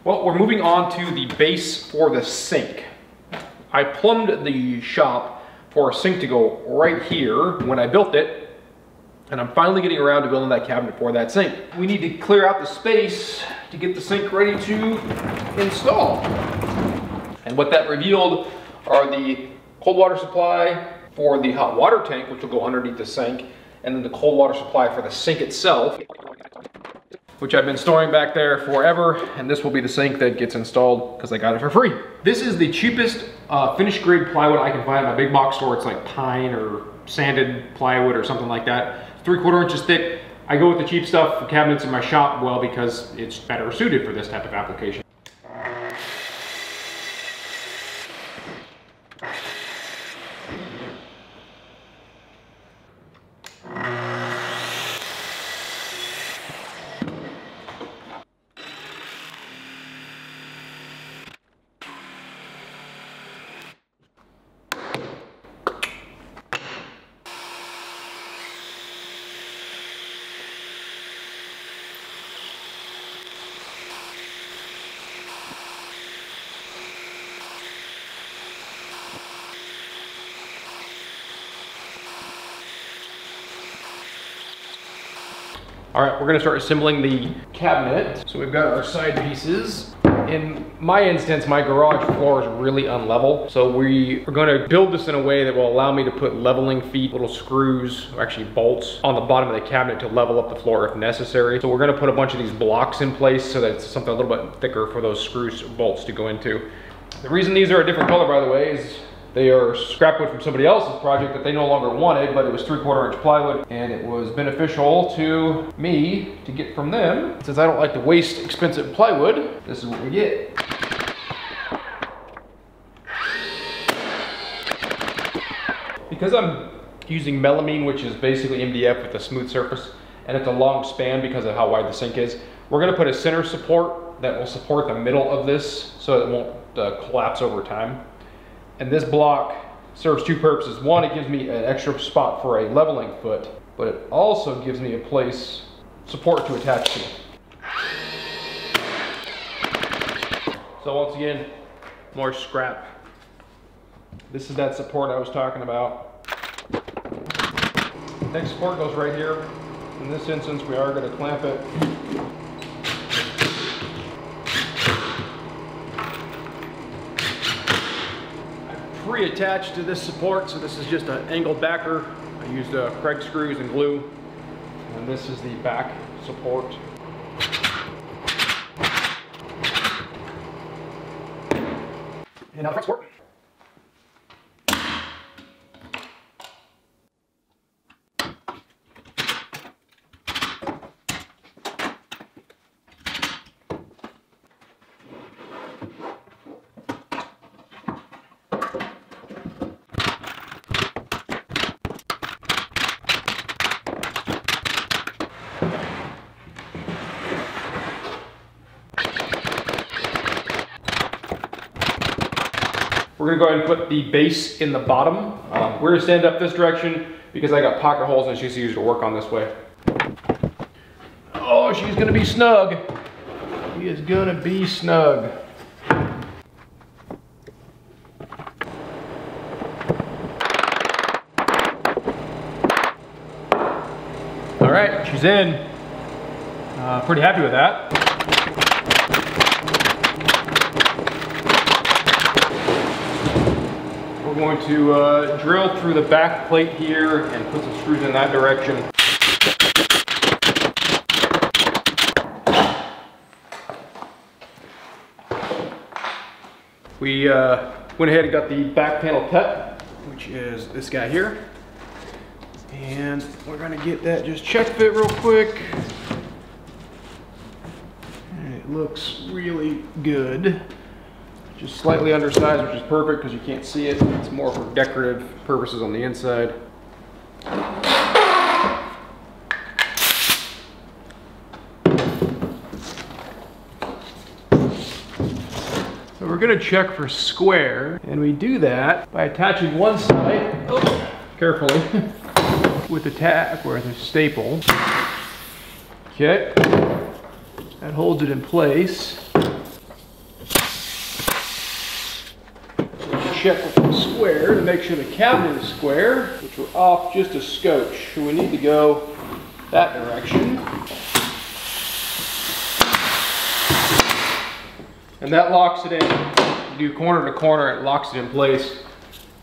Well, we're moving on to the base for the sink. I plumbed the shop for a sink to go right here when I built it, and I'm finally getting around to building that cabinet for that sink. We need to clear out the space to get the sink ready to install. And what that revealed are the cold water supply for the hot water tank, which will go underneath the sink, and then the cold water supply for the sink itself, which I've been storing back there forever, and this will be the sink that gets installed because I got it for free. This is the cheapest finished grade plywood I can find in my big box store. It's like pine or sanded plywood or something like that. 3/4 inches thick. I go with the cheap stuff for cabinets in my shop, well, because it's better suited for this type of application. All right, we're gonna start assembling the cabinet. So we've got our side pieces. In my instance, my garage floor is really unlevel. So we are gonna build this in a way that will allow me to put leveling feet, little screws, or actually bolts, on the bottom of the cabinet to level up the floor if necessary. So we're gonna put a bunch of these blocks in place so that it's something a little bit thicker for those screws or bolts to go into. The reason these are a different color, by the way, is they are scrap wood from somebody else's project that they no longer wanted, but it was 3/4 inch plywood, and it was beneficial to me to get from them. Since I don't like to waste expensive plywood, this is what we get. Because I'm using melamine, which is basically MDF with a smooth surface, and it's a long span because of how wide the sink is, we're gonna put a center support that will support the middle of this so it won't collapse over time. And this block serves two purposes. One, it gives me an extra spot for a leveling foot, but it also gives me a place, support to attach to. So once again, more scrap. This is that support I was talking about. Next support goes right here. In this instance, we are going to clamp it. Pre-attached to this support, so this is just an angled backer. I used Craig screws and glue, and this is the back support. And now the front support. We're gonna go ahead and put the base in the bottom. We're gonna stand up this direction because I got pocket holes and she's easier to work on this way. Oh, she's gonna be snug. She is gonna be snug. All right, she's in. Pretty happy with that. We're going to drill through the back plate here and put some screws in that direction. We went ahead and got the back panel cut, which is this guy here. And we're gonna get that just check fit real quick. And it looks really good. Just slightly undersized, which is perfect because you can't see it. It's more for decorative purposes on the inside. So we're gonna check for square, and we do that by attaching one side, carefully, with the tack or the staple. Okay, that holds it in place. check with the square to make sure the cabinet is square, which we're off just a scotch. So we need to go that direction. And that locks it in. You do corner to corner, it locks it in place.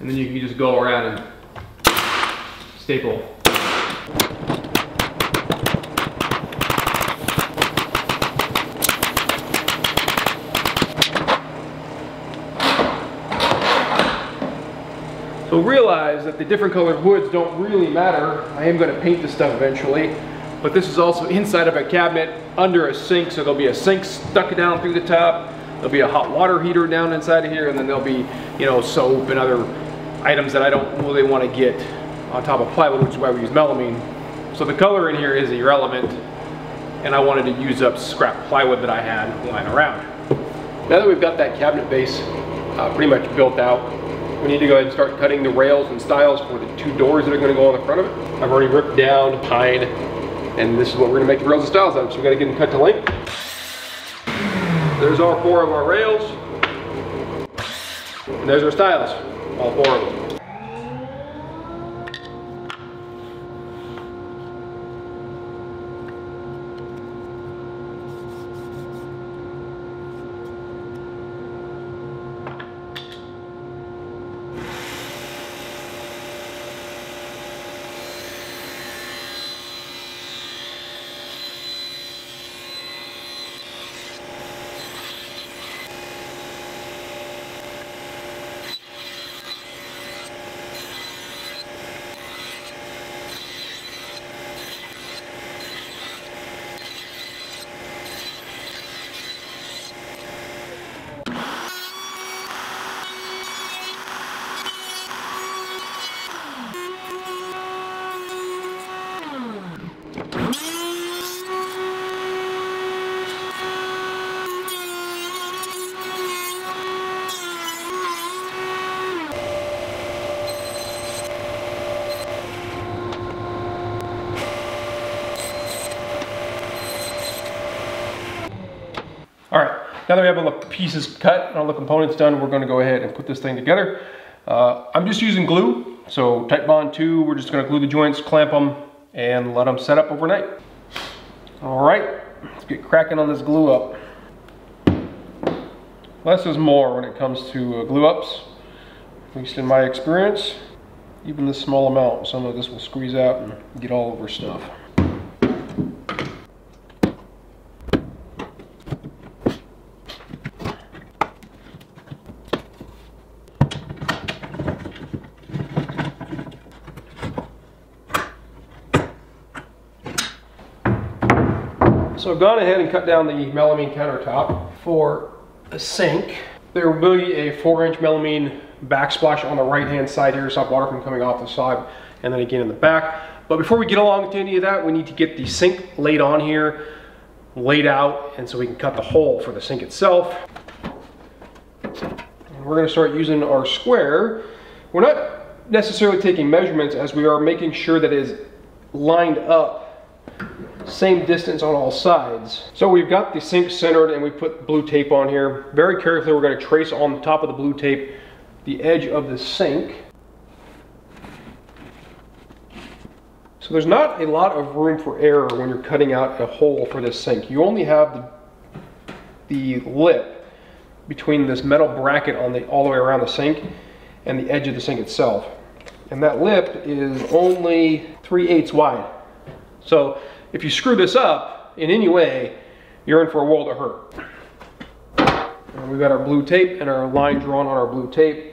And then you can just go around and staple. So realize that the different colored woods don't really matter. I am going to paint this stuff eventually, but this is also inside of a cabinet under a sink, so there'll be a sink stuck down through the top. There'll be a hot water heater down inside of here, and then there'll be, you know, soap and other items that I don't really want to get on top of plywood, which is why we use melamine. So the color in here is irrelevant, and I wanted to use up scrap plywood that I had lying around. Now that we've got that cabinet base pretty much built out, we need to go ahead and start cutting the rails and stiles for the two doors that are going to go on the front of it. I've already ripped down pine, and this is what we're going to make the rails and stiles out of. So we've got to get them cut to length. There's all four of our rails, and there's our stiles, all four of them. All right, now that we have all the pieces cut and all the components done, we're going to go ahead and put this thing together. I'm just using glue, so Titebond 2, we're just going to glue the joints, clamp them, and let them set up overnight. All right, let's get cracking on this glue up. Less is more when it comes to glue ups, at least in my experience. Even this small amount, some of this will squeeze out and get all over stuff. So I've gone ahead and cut down the melamine countertop for a sink. There will be a 4-inch melamine backsplash on the right hand side here to stop water from coming off the side, and then again in the back. But before we get along to any of that, we need to get the sink laid on here, laid out, and so we can cut the hole for the sink itself. And we're going to start using our square. We're not necessarily taking measurements, as we are making sure that it is lined up same distance on all sides. So we've got the sink centered, and we put blue tape on here. Very carefully, we're going to trace on the top of the blue tape the edge of the sink. So there's not a lot of room for error when you're cutting out a hole for this sink. You only have the lip between this metal bracket on all the way around the sink and the edge of the sink itself. And that lip is only 3/8 wide. So if you screw this up in any way, you're in for a world of hurt. And we've got our blue tape and our line drawn on our blue tape.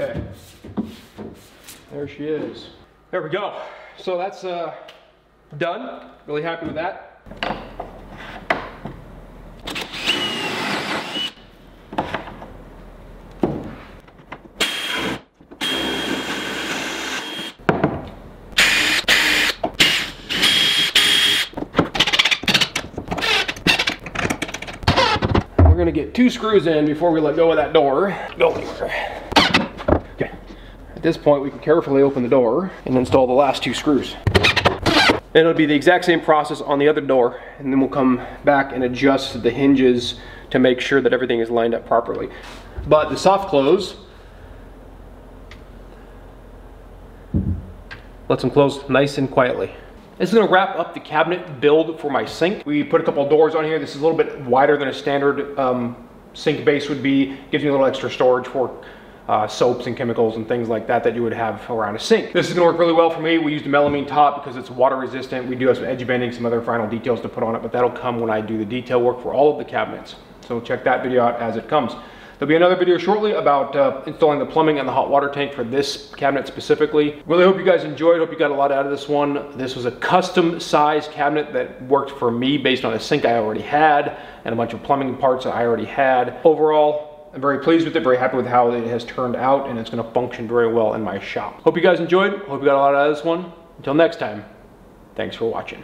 Okay, there she is. There we go. so that's done. Really happy with that. We're gonna get 2 screws in before we let go of that door. Go anywhere. Okay. At this point, we can carefully open the door and install the last 2 screws. And it'll be the exact same process on the other door, and then we'll come back and adjust the hinges to make sure that everything is lined up properly. But the soft close lets them close nice and quietly. This is going to wrap up the cabinet build for my sink. We put a couple of doors on here. This is a little bit wider than a standard sink base would be. Gives me a little extra storage for soaps and chemicals and things like that that you would have around a sink. This is going to work really well for me. We used a melamine top because it's water resistant. We do have some edge bending, some other final details to put on it, but that'll come when I do the detail work for all of the cabinets. So check that video out as it comes. There'll be another video shortly about installing the plumbing and the hot water tank for this cabinet specifically. Really hope you guys enjoyed. Hope you got a lot out of this one. This was a custom size cabinet that worked for me based on a sink I already had and a bunch of plumbing parts that I already had. Overall, I'm very pleased with it, very happy with how it has turned out, and it's going to function very well in my shop. Hope you guys enjoyed. Hope you got a lot out of this one. Until next time, thanks for watching.